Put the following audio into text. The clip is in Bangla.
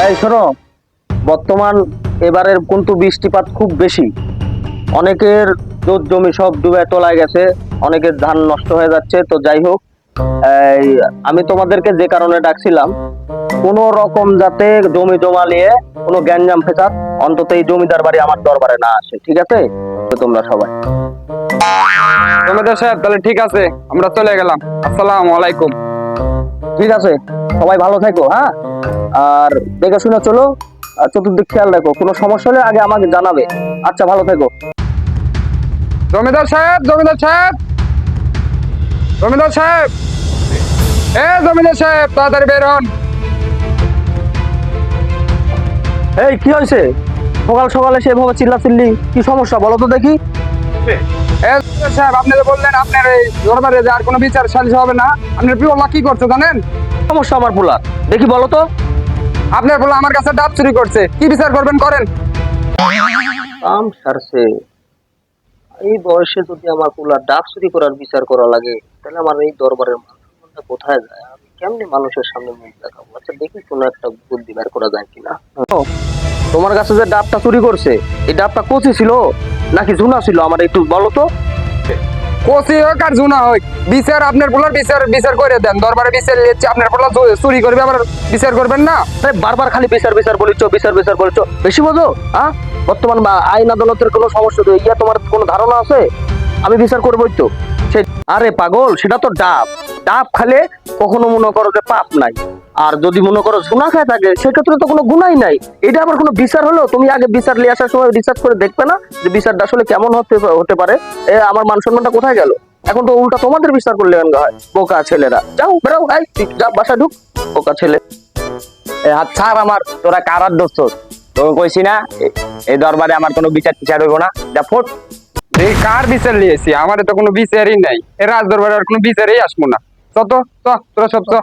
এই শোনো, বর্তমান এবারের কিন্তু বৃষ্টিপাত খুব বেশি। অনেকের জমি সব ডুবে তলায় গেছে, অনেকের ধান নষ্ট হয়ে যাচ্ছে। তো যাই হোক, এই আমি তোমাদেরকে যে কারণে ডাকছিলাম, কোনো রকম যাতে জমি জমা নিয়ে কোনো গ্যাঞ্জাম ফেসাদ অন্তত এই জমিদার বাড়ি আমার দরবারে না আসে, ঠিক আছে? তো তোমরা সবাই জমিদার সাহেব তাহলে ঠিক আছে, আমরা চলে গেলাম। আসসালামু আলাইকুম। ঠিক আছে, সবাই ভালো থেকো। হ্যাঁ, আর দেখে শুনে চলো, আর চতুর্দিক খেয়াল রাখো। কোনো সমস্যা হলে আগে আমাকে জানাবে। আচ্ছা, ভালো থেকো। জমিদার সাহেব, জমিদার সাহেব, জমিদার সাহেব, জমিদার সাহেব তাড়াতাড়ি বের হন। এই কি হয়েছে? সকাল সকালে সেভাবে চিল্লাচিল্লি, কি সমস্যা বলো তো দেখি। জমিদার সাহেব, আপনি তো বললেন আপনার এই দরবারে যে আর কোনো বিচার সালিশ হবে না। আপনার পিওলা কি করছে জানেন? সমস্যা আমার পোলা, দেখি বলো তো। আপনার বলে আমার কাছে ডাব চুরি করছে, কি বিচার করবেন করেন। কাম সারছে, এই বয়সে যদি আমার পোলা ডাব চুরি করার বিচার করা লাগে, তাহলে আমার এই দরবারের মান-সম্মানটা কোথায় যায়? আমি কেমনি মানুষের সামনে মুখ দেখাবো? আচ্ছা, দেখি কোনো একটা বুদ্ধি বের করা যায় কিনা। তোমার কাছে যে ডাবটা চুরি করছে, এই ডাবটা কচি ছিল নাকি ঝুনা ছিল? আমার একটু বলো তো। কচি হোক আর জুনা হোক, বিচার আপনার বলার বিচার বিচার করে দেন। দরবারে বিচার নিচ্ছে, আপনার বলা চুরি করবে আবার বিচার করবেন না? আরে বারবার খালি বিচার বিচার বলিচ্ছ, বিচার বিচার বলিচ্ছ, বেশি বোঝো? হ্যাঁ, বর্তমান আইন আদালতের কোনো সমস্যা তো ইয়া তোমার কোনো ধারণা আছে? আমি বিচার করবোই তো। সে আরে পাগল, সেটা তো ডাব। ডাব খালে কখনো মনে করো যে পাপ নাই, আর যদি মনে করো ঝুনা খায় থাকে সেক্ষেত্রে তো কোনো গুনাই নাই। এটা আবার কোনো বিচার হলো? তুমি আগে বিচার নিয়ে আসার সময় রিসার্চ করে দেখবে না যে বিচারটা আসলে কেমন হতে পারে? আমার মান সম্মানটা কোথায় গেল? এখন তো উল্টা তোমাদের বিচার করলে হয়। বোকা ছেলেরা, যাও বেরো, এই যা বাসা ঢুক, বোকা ছেলে। হাত ছাড় আমার, তোরা কারার দোস্ত। তোকে কইছি না এই দরবারে আমার কোনো বিচার টিচার হইব না, যা ফোট। এই কার বিচার নিয়েছি? আমার তো কোনো বিচারই নাই। এ রাজ দরবারে আর কোনো বিচারই আসবো না। চত তোরা সব চ।